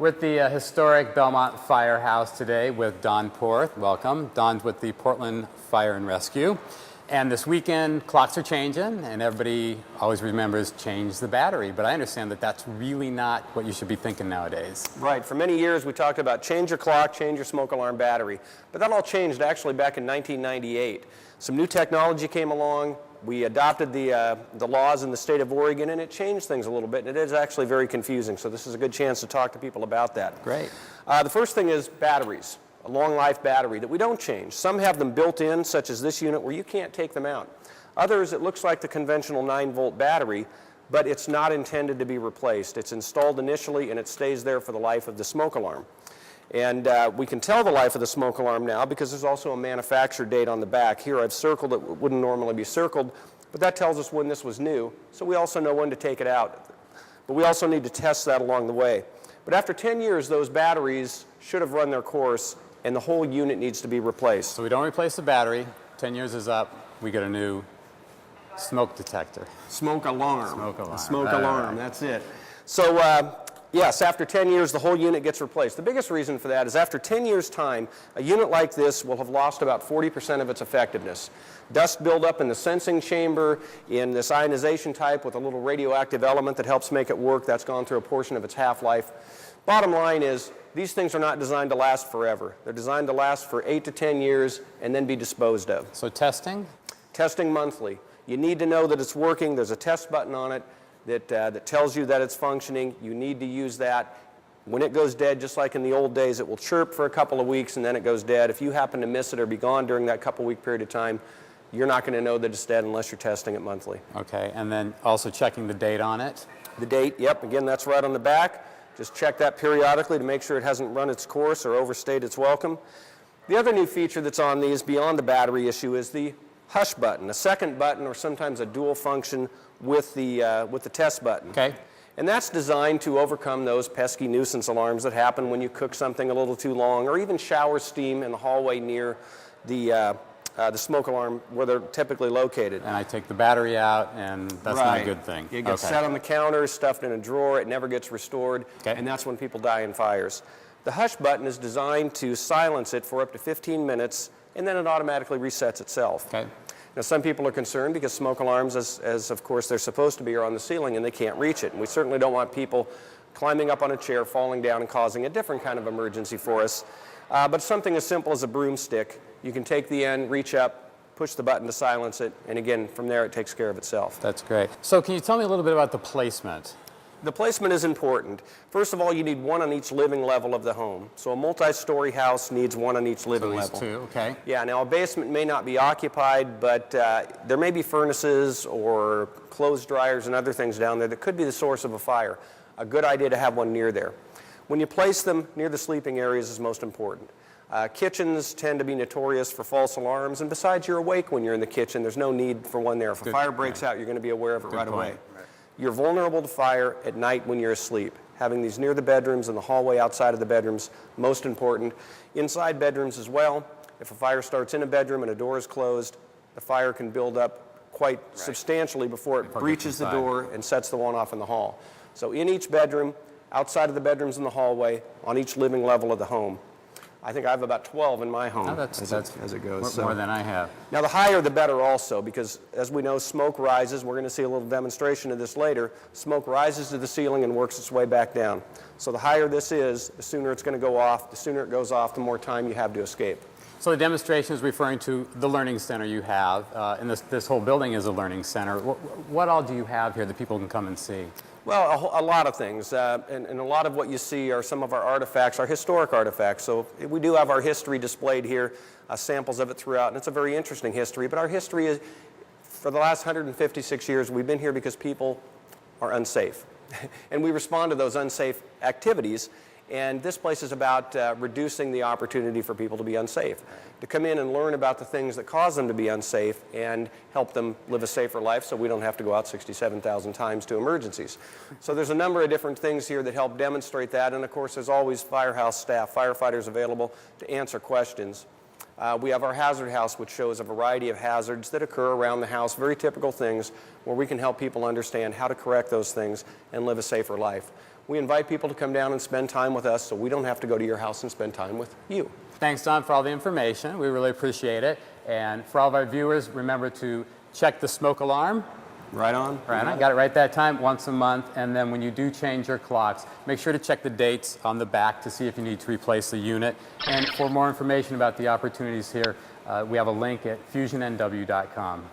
We're at the historic Belmont Firehouse today with Don Porth. Welcome. Don's with the Portland Fire and Rescue. And this weekend, clocks are changing, and everybody always remembers change the battery. But I understand that that's really not what you should be thinking nowadays. Right. For many years, we talked about change your clock, change your smoke alarm battery. But that all changed actually back in 1998. Some new technology came along. We adopted the laws in the state of Oregon, and it changed things a little bit, and it is actually very confusing. So this is a good chance to talk to people about that. Great. The first thing is batteries. A long life battery that we don't change. Some have them built in, such as this unit, where you can't take them out. Others, it looks like the conventional 9-volt battery, but it's not intended to be replaced. It's installed initially, and it stays there for the life of the smoke alarm. And we can tell the life of the smoke alarm now because there's also a manufacture date on the back. Here I've circled it, wouldn't normally be circled, but that tells us when this was new, so we also know when to take it out. But we also need to test that along the way. But after 10 years, those batteries should have run their course, and the whole unit needs to be replaced. So we don't replace the battery. 10 years is up. We get a new smoke detector. Smoke alarm. Smoke alarm. A smoke alarm, that's it. So yes, after 10 years, the whole unit gets replaced. The biggest reason for that is after 10 years' time, a unit like this will have lost about 40% of its effectiveness. Dust buildup in the sensing chamber, in this ionization type with a little radioactive element that helps make it work, that's gone through a portion of its half-life. Bottom line is, these things are not designed to last forever. They're designed to last for 8 to 10 years and then be disposed of. So testing? Testing monthly. You need to know that it's working. There's a test button on it that tells you that it's functioning. You need to use that. When it goes dead, just like in the old days, it will chirp for a couple of weeks and then it goes dead. If you happen to miss it or be gone during that couple-week period of time, you're not going to know that it's dead unless you're testing it monthly. Okay, and then also checking the date on it? The date, yep, again, that's right on the back. Just check that periodically to make sure it hasn't run its course or overstayed its welcome. The other new feature that's on these beyond the battery issue is the hush button, a second button or sometimes a dual function with the test button. Okay. And that's designed to overcome those pesky nuisance alarms that happen when you cook something a little too long or even shower steam in the hallway near the smoke alarm where they're typically located. And I take the battery out, and that's not a good thing. It gets set on the counter, stuffed in a drawer, it never gets restored, okay. And that's when people die in fires. The hush button is designed to silence it for up to 15 minutes, and then it automatically resets itself. Okay. Now, some people are concerned because smoke alarms, as of course they're supposed to be, are on the ceiling and they can't reach it. And we certainly don't want people climbing up on a chair, falling down, and causing a different kind of emergency for us. But something as simple as a broomstick, you can take the end, reach up, push the button to silence it, and again, from there it takes care of itself. That's great. So can you tell me a little bit about the placement? The placement is important. First of all, you need one on each living level of the home. So a multi-story house needs one on each living level. Two, okay. Yeah, now a basement may not be occupied, but there may be furnaces or clothes dryers and other things down there that could be the source of a fire. A good idea to have one near there. When you place them near the sleeping areas is most important. Kitchens tend to be notorious for false alarms, and besides, you're awake when you're in the kitchen. There's no need for one there. If a fire breaks out, you're going to be aware of it right away. You're vulnerable to fire at night when you're asleep. Having these near the bedrooms and the hallway outside of the bedrooms, most important. Inside bedrooms as well. If a fire starts in a bedroom and a door is closed, the fire can build up quite substantially before it breaches the door and sets the one off in the hall. So in each bedroom, outside of the bedrooms in the hallway, on each living level of the home. I think I have about 12 in my home as it goes. More than I have. Now the higher the better also, because as we know, smoke rises. We're going to see a little demonstration of this later. Smoke rises to the ceiling and works its way back down. So the higher this is, the sooner it's going to go off. The sooner it goes off, the more time you have to escape. So the demonstration is referring to the learning center you have, and this whole building is a learning center. What all do you have here that people can come and see? Well, a lot of things, and a lot of what you see are some of our artifacts, our historic artifacts. So we do have our history displayed here, samples of it throughout, and it's a very interesting history. But our history is, for the last 156 years, we've been here because people are unsafe. And we respond to those unsafe activities. And this place is about reducing the opportunity for people to be unsafe, to come in and learn about the things that cause them to be unsafe and help them live a safer life so we don't have to go out 67,000 times to emergencies. So there's a number of different things here that help demonstrate that. And of course, there's always firehouse staff, firefighters available to answer questions. We have our hazard house, which shows a variety of hazards that occur around the house, very typical things where we can help people understand how to correct those things and live a safer life. We invite people to come down and spend time with us so we don't have to go to your house and spend time with you. Thanks, Don, for all the information. We really appreciate it. And for all of our viewers, remember to check the smoke alarm. Right on. Right on. Got it right that time, once a month. And then when you do change your clocks, make sure to check the dates on the back to see if you need to replace the unit. And for more information about the opportunities here, we have a link at fusionnw.com.